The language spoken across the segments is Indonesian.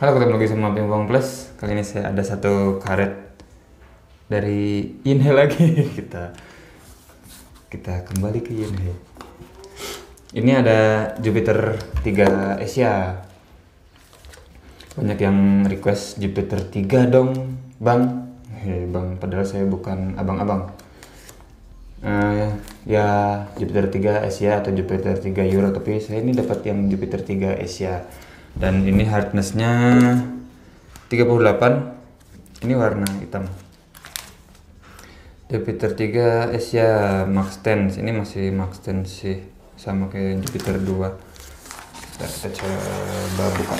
Halo, ketemu lagi sama Pimpong Plus. Kali ini saya ada satu karet dari Yinhe lagi. Kita kembali ke Yinhe. Ini ada Jupiter 3 Asia. Banyak yang request Jupiter 3 dong, Bang. Bang, padahal saya bukan abang-abang. Ya Jupiter 3 Asia atau Jupiter 3 Euro, tapi saya ini dapat yang Jupiter 3 Asia. Dan ini hardnessnya 38. Ini warna hitam. Jupiter 3 Asia Max Tense. Ini masih Max Tense sih, sama kayak Jupiter 2. Kita coba buka.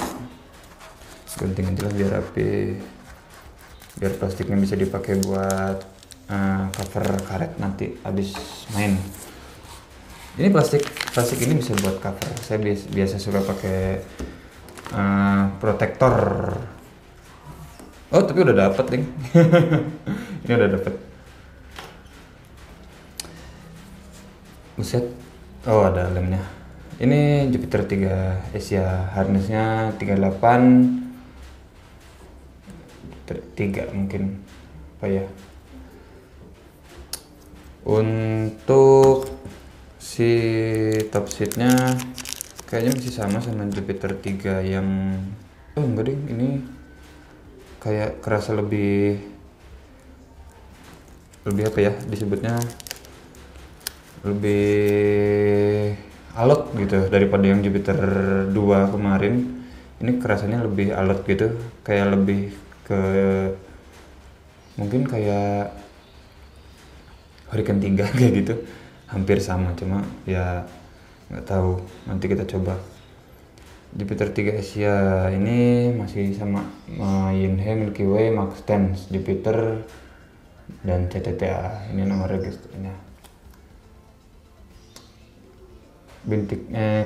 Gunting aja lah biar rapi, biar plastiknya bisa dipakai buat cover karet nanti habis main. Ini plastik ini bisa buat cover. Saya biasa suka pakai protektor. Oh, tapi udah dapet nih. Ini udah dapet. Buset. Oh, ada lemnya. Ini Jupiter 3 Asia, harnessnya 38 3 mungkin. Apa ya? Untuk si top seatnya kayaknya masih sama Jupiter 3 yang enggak deh, ini kayak kerasa lebih apa ya disebutnya, lebih alot gitu daripada yang Jupiter 2 kemarin. Ini kerasanya lebih alot gitu, kayak lebih ke mungkin kayak Hurricane 3 kayak gitu, hampir sama, cuma ya nggak tahu, nanti kita coba. Jupiter 3 Asia ini masih sama Yinhe, Milky Way, Max Tense, Jupiter, dan CTTA. Ini nomor registernya.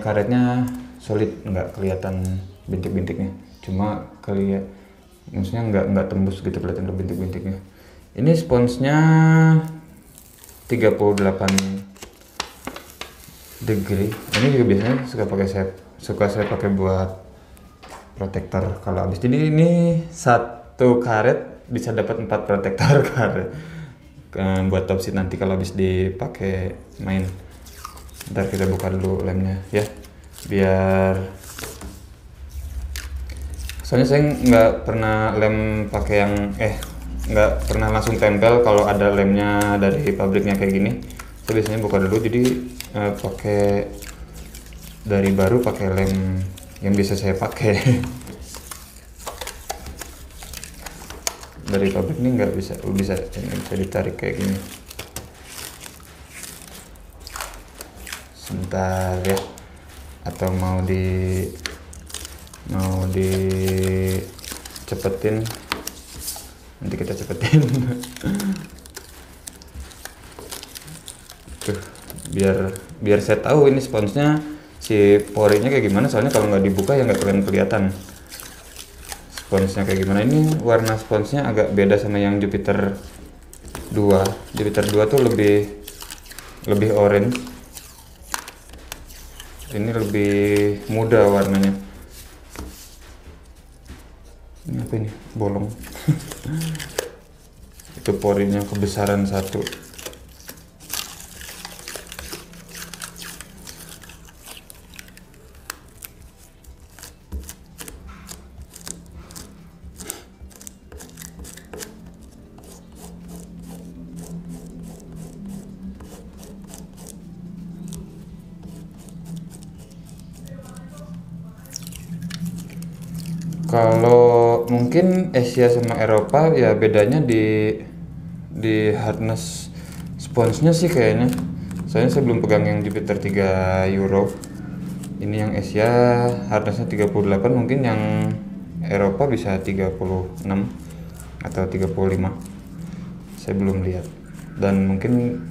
Karetnya solid, nggak kelihatan bintik-bintiknya, cuma maksudnya nggak tembus gitu, kelihatan ke bintik-bintiknya. Ini sponsnya 38 degree. Ini juga biasanya suka saya pakai buat protektor kalau habis. Jadi ini satu karet bisa dapat 4 protektor karet buat top seat nanti kalau habis dipakai main. Ntar kita buka dulu lemnya ya, biar soalnya saya nggak pernah lem pakai yang nggak pernah langsung tempel kalau ada lemnya dari pabriknya kayak gini. Saya biasanya buka dulu, jadi pakai dari baru pakai lem yang bisa saya pakai. Dari pabrik ini nggak bisa ditarik kayak gini. Sebentar ya, atau mau cepetin, nanti kita cepetin. Tuh, biar saya tahu ini sponsnya si porinya kayak gimana, soalnya kalau nggak dibuka ya nggak kelihatan sponsnya kayak gimana. Ini warna sponsnya agak beda sama yang Jupiter 2. Jupiter 2 tuh lebih orange, ini lebih muda warnanya. Ini apa ini, bolong. Itu porinya kebesaran 1. Kalau mungkin Asia sama Eropa ya bedanya di hardness sponsnya sih kayaknya. Soalnya saya belum pegang yang Jupiter 3 Euro. Ini yang Asia hardnessnya 38, mungkin yang Eropa bisa 36 atau 35. Saya belum lihat. Dan mungkin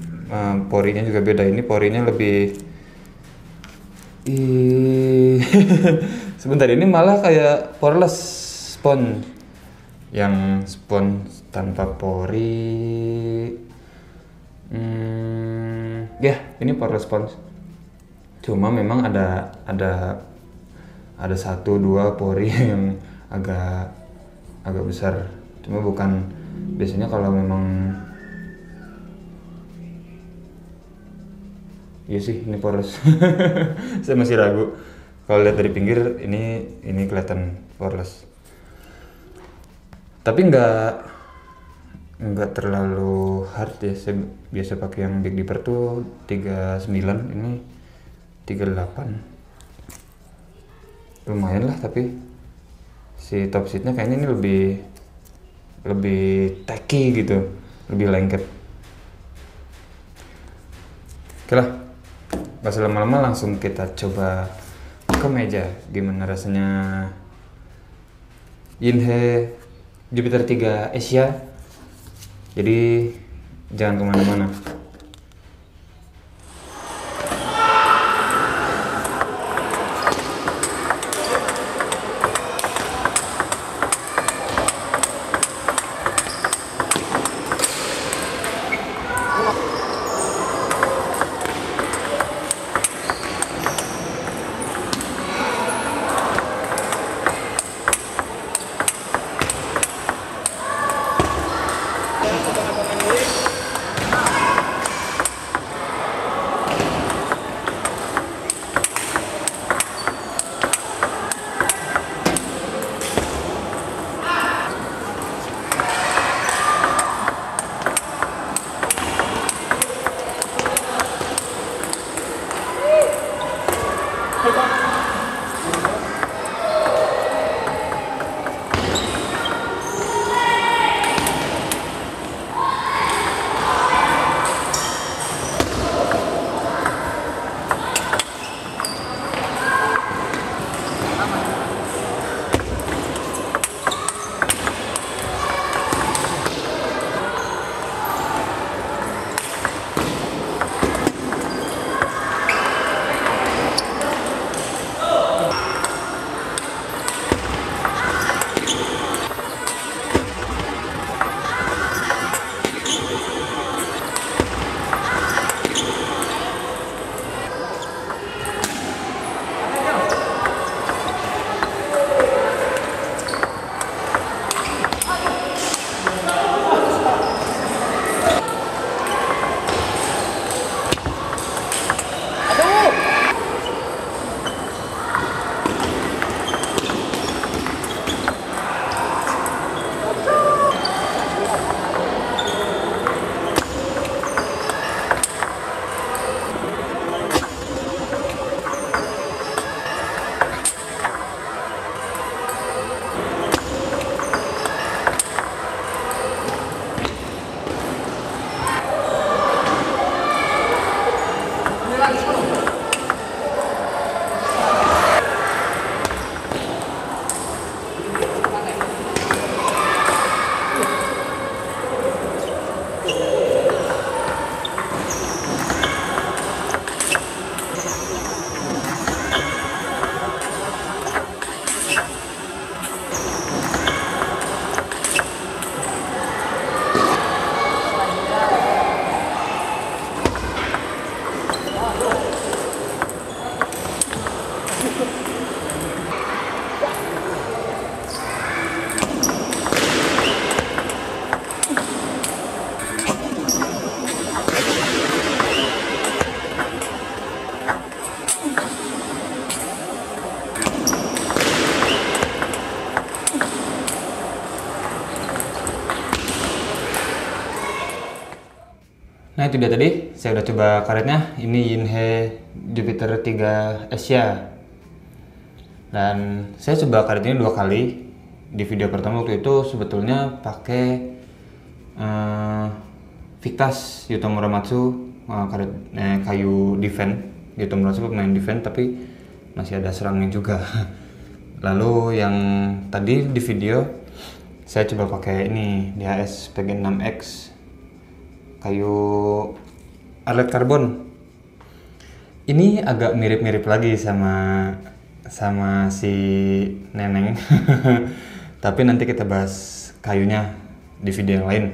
porinya juga beda. Ini porinya lebih sebentar, ini malah kayak poreless spons, yang spons tanpa pori. Ya, ini poreless spons. Cuma memang ada 1-2 pori yang agak agak besar, cuma bukan biasanya kalau memang iya sih ini poreless. Saya masih ragu kalau lihat dari pinggir ini kelihatan poreless, tapi nggak terlalu hard ya. Saya biasa pakai yang Big Dipper tuh 39, ini 38, lumayan lah. Tapi si top seatnya kayaknya ini lebih tacky gitu, lebih lengket. Oke lah, gak usah lama-lama, langsung kita coba ke meja gimana rasanya Yinhe Jupiter 3 Asia. Jadi jangan kemana-mana. Nah itu dia tadi, saya udah coba karetnya. Ini Yinhe Jupiter 3 Asia. Dan saya coba karet ini 2 kali. Di video pertama waktu itu sebetulnya pakai Victas Yuto Muramatsu, karet kayu defense. Yuto Muramatsu pemain defense tapi masih ada serangnya juga. Lalu yang tadi di video saya coba pakai ini DHS PG6X kayu arlet karbon. Ini agak mirip-mirip lagi sama si Neneng. Tapi nanti kita bahas kayunya di video yang lain.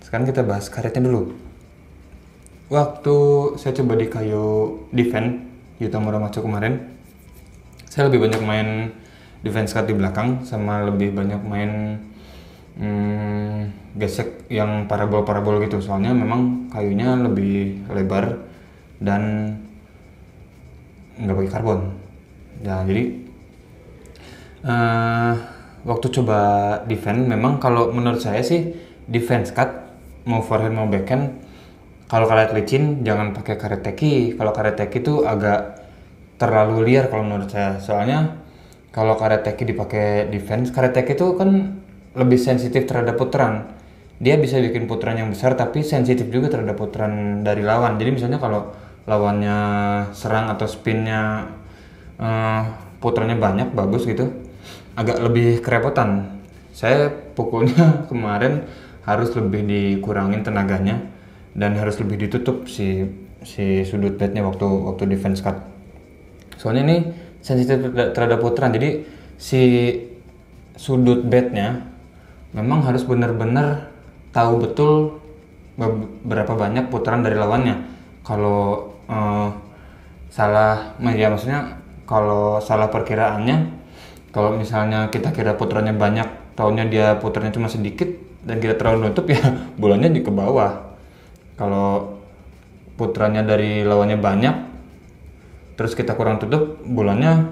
Sekarang kita bahas karetnya dulu. Waktu saya coba di kayu defense Yuto Muramatsu kemarin, saya lebih banyak main defense card di belakang, sama lebih banyak main gesek yang parabol gitu, soalnya memang kayunya lebih lebar dan nggak pakai karbon. Nah jadi waktu coba defense, memang kalau menurut saya sih defense cut mau forehand mau backhand, kalau karet licin jangan pakai karet teki. Kalau karet teki itu agak terlalu liar kalau menurut saya, soalnya kalau karet teki dipakai defense, karet teki itu kan lebih sensitif terhadap putaran. Dia bisa bikin putaran yang besar tapi sensitif juga terhadap putaran dari lawan. Jadi misalnya kalau lawannya serang atau spinnya puterannya banyak bagus gitu, agak lebih kerepotan. Saya pukulnya kemarin harus lebih dikurangin tenaganya dan harus lebih ditutup si sudut bednya waktu defense cut. Soalnya ini sensitif terhadap putaran, jadi si sudut bednya memang harus benar-benar tahu betul berapa banyak putaran dari lawannya. Kalau salah, ya maksudnya kalau salah perkiraannya, kalau misalnya kita kira putarannya banyak, taunya dia putarannya cuma sedikit dan kita terlalu nutup, ya bolanya di ke bawah. Kalau putarannya dari lawannya banyak, terus kita kurang tutup, bolanya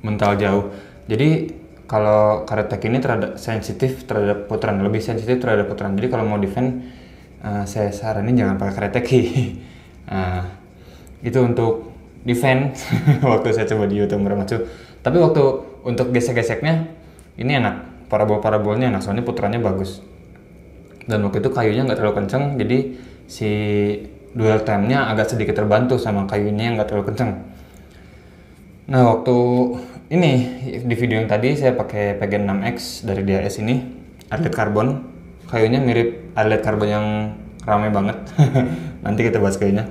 mental jauh. Jadi kalau karet teki ini sensitif terhadap putaran, lebih sensitif terhadap putaran. Jadi kalau mau defend, saya saranin jangan pakai karet teki. Itu untuk defend waktu saya coba di YouTube Muramatsu. Tapi waktu untuk gesek-geseknya ini enak, parabolnya enak, soalnya putarannya bagus. Dan waktu itu kayunya nggak terlalu kenceng, jadi si dual time-nya agak sedikit terbantu sama kayunya yang nggak terlalu kenceng. Nah waktu ini di video yang tadi saya pakai PG 6X dari DAS ini, Arlet Carbon. Kayunya mirip Arlet Carbon yang rame banget. Nanti kita bahas kayunya.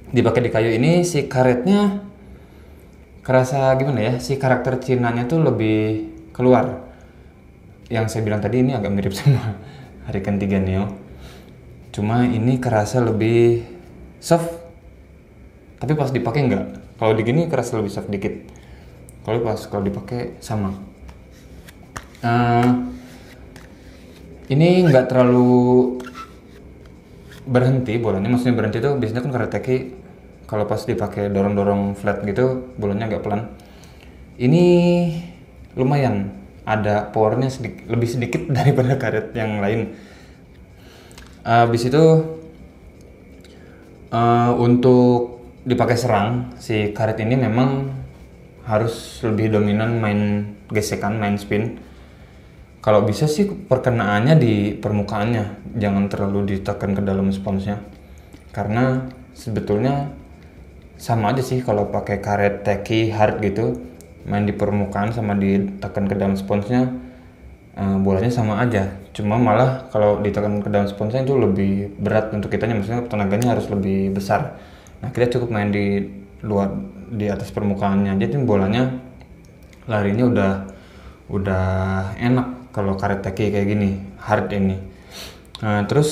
Dipakai di kayu ini, si karetnya kerasa gimana ya? Si karakter Cinanya tuh lebih keluar. Yang saya bilang tadi ini agak mirip sama Hurricane 3 Neo. Cuma ini kerasa lebih soft. Tapi pas dipakai enggak. Kalau di gini kerasa lebih soft dikit. Kalau dipakai sama. Ini nggak terlalu berhenti bolanya, maksudnya berhenti tuh biasanya kan karet teki kalau pas dipakai dorong flat gitu bolanya agak pelan. Ini lumayan ada powernya lebih sedikit daripada karet yang lain. Habis itu untuk dipakai serang, si karet ini memang harus lebih dominan main gesekan, main spin. Kalau bisa sih perkenaannya di permukaannya, jangan terlalu ditekan ke dalam sponsnya. Karena sebetulnya sama aja sih kalau pakai karet teki hard gitu, main di permukaan sama ditekan ke dalam sponsnya, bolanya sama aja. Cuma malah kalau ditekan ke dalam sponsnya itu lebih berat untuk kitanya, maksudnya tenaganya harus lebih besar. Nah kita cukup main di luar, di atas permukaannya aja, tuh bolanya larinya udah enak kalau karet teki kayak gini, hard ini. Terus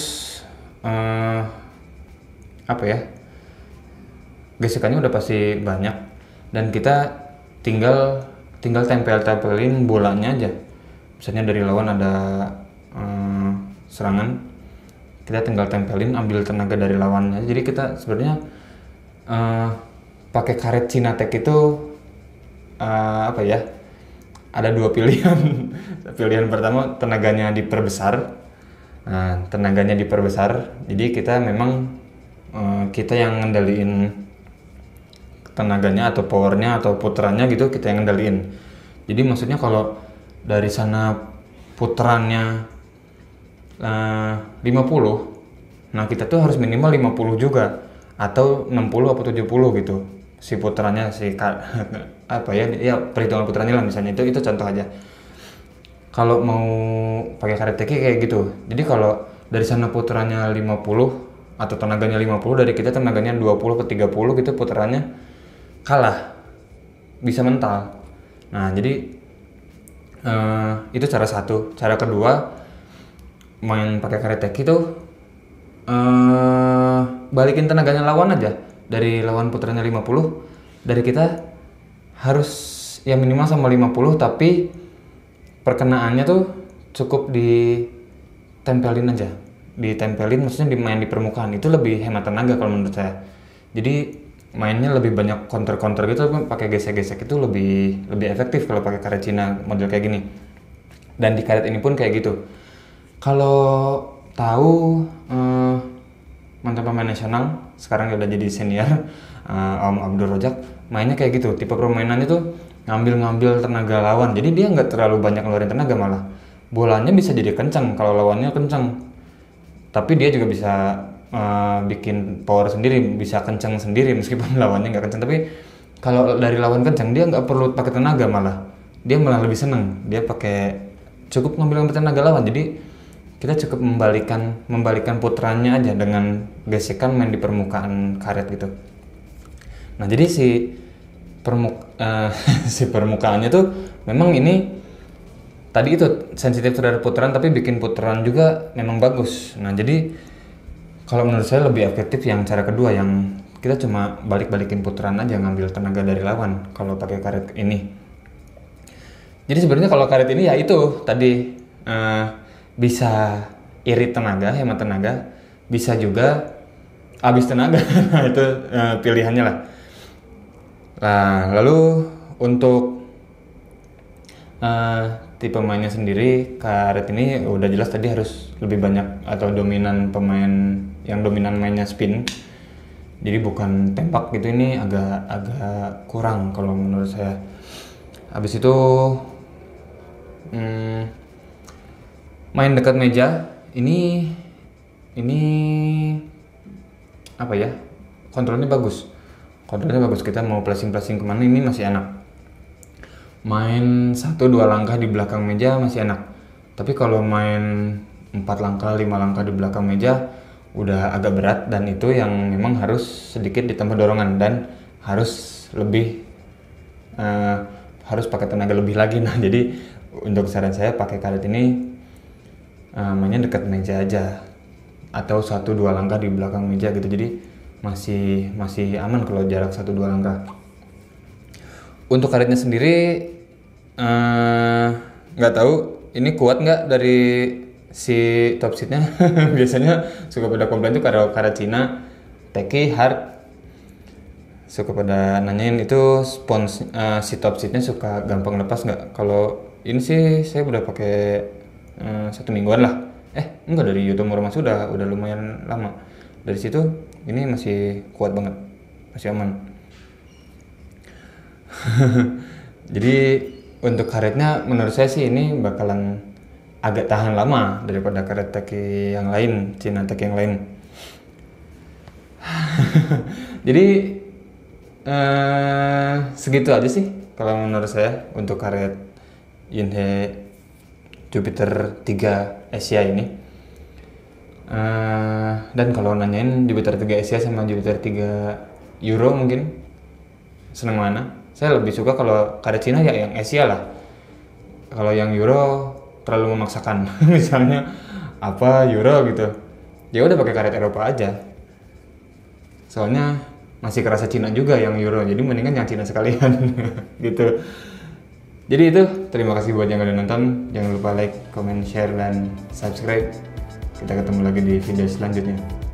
apa ya, gesekannya udah pasti banyak dan kita tinggal tempelin bolanya aja. Misalnya dari lawan ada serangan, kita tinggal tempelin, ambil tenaga dari lawannya. Jadi kita sebenarnya pakai karet Cinatek itu apa ya, ada dua pilihan. Pilihan pertama tenaganya diperbesar. Jadi kita memang kita yang ngendaliin tenaganya atau powernya atau putarannya gitu, kita yang ngendaliin. Jadi maksudnya kalau dari sana putarannya 50, nah kita tuh harus minimal 50 juga, atau 60 atau 70 gitu si putarannya, apa ya perhitungan putarannya lah, misalnya itu contoh aja. Kalau mau pakai karet teki kayak gitu, jadi kalau dari sana putarannya 50 atau tenaganya 50, dari kita tenaganya 20 ke 30 gitu, putarannya kalah, bisa mental. Nah jadi itu cara satu. Cara kedua, main pakai karet teki tuh balikin tenaganya lawan aja. Dari lawan putarannya 50, dari kita harus ya minimal sama 50, tapi perkenaannya tuh cukup ditempelin aja. Ditempelin maksudnya main di permukaan, itu lebih hemat tenaga kalau menurut saya. Jadi mainnya lebih banyak counter gitu, pakai gesek-gesek itu lebih efektif kalau pakai karet Cina model kayak gini. Dan di karet ini pun kayak gitu. Kalau tahu mantan pemain nasional sekarang udah jadi senior, Om Abdul Rojak, mainnya kayak gitu. Tipe permainannya tuh ngambil tenaga lawan, jadi dia nggak terlalu banyak ngeluarin tenaga, malah bolanya bisa jadi kencang kalau lawannya kencang, tapi dia juga bisa bikin power sendiri, bisa kencang sendiri meskipun lawannya nggak kencang. Tapi kalau dari lawan kencang dia nggak perlu pakai tenaga, malah dia malah lebih seneng, dia cukup ngambil tenaga lawan. Jadi kita cukup membalikan putarannya aja dengan gesekan main di permukaan karet gitu. Nah jadi si permukaannya tuh memang ini tadi itu sensitif terhadap putaran, tapi bikin putaran juga memang bagus. Nah jadi kalau menurut saya lebih efektif yang cara kedua, yang kita cuma balikin putaran aja, ngambil tenaga dari lawan kalau pakai karet ini. Jadi sebenarnya kalau karet ini ya itu tadi bisa irit tenaga, hemat tenaga, bisa juga habis tenaga. Nah itu pilihannya lah. Nah lalu untuk tipe mainnya sendiri, karet ini udah jelas tadi harus lebih banyak atau dominan mainnya spin, jadi bukan tembak gitu. Ini agak kurang kalau menurut saya. Habis itu main dekat meja ini apa ya, kontrolnya bagus, kita mau placing kemana ini masih enak. Main 1-2 langkah di belakang meja masih enak, tapi kalau main 4 langkah 5 langkah di belakang meja udah agak berat, dan itu yang memang harus sedikit ditambah dorongan dan harus pakai tenaga lebih lagi. Nah jadi untuk saran saya pakai karet ini mainnya dekat meja aja, atau 1-2 langkah di belakang meja gitu, jadi masih aman kalau jarak 1-2 langkah. Untuk karetnya sendiri nggak tahu ini kuat nggak dari si top seatnya. Biasanya suka pada komplain tuh kalau karet Cina Teki hard, suka pada nanyain itu spons si top seatnya suka gampang lepas nggak. Kalau ini sih saya udah pakai 1 mingguan lah. Enggak, dari YouTube Murah Mas udah lumayan lama. Dari situ ini masih kuat banget, masih aman. Jadi untuk karetnya menurut saya sih ini bakalan agak tahan lama daripada karet Teki yang lain, Cina Teki yang lain. Jadi segitu aja sih kalau menurut saya untuk karet Yinhe Jupiter 3 Asia ini. Dan kalau nanyain Jupiter 3 Asia sama Jupiter 3 Euro mungkin seneng mana, saya lebih suka kalau karet Cina ya yang Asia lah. Kalau yang Euro terlalu memaksakan. Misalnya apa Euro gitu, ya udah pakai karet Eropa aja, soalnya masih kerasa Cina juga yang Euro, jadi mendingan yang Cina sekalian. Gitu. Jadi itu, terima kasih buat yang udah nonton. Jangan lupa like, comment, share, dan subscribe. Kita ketemu lagi di video selanjutnya.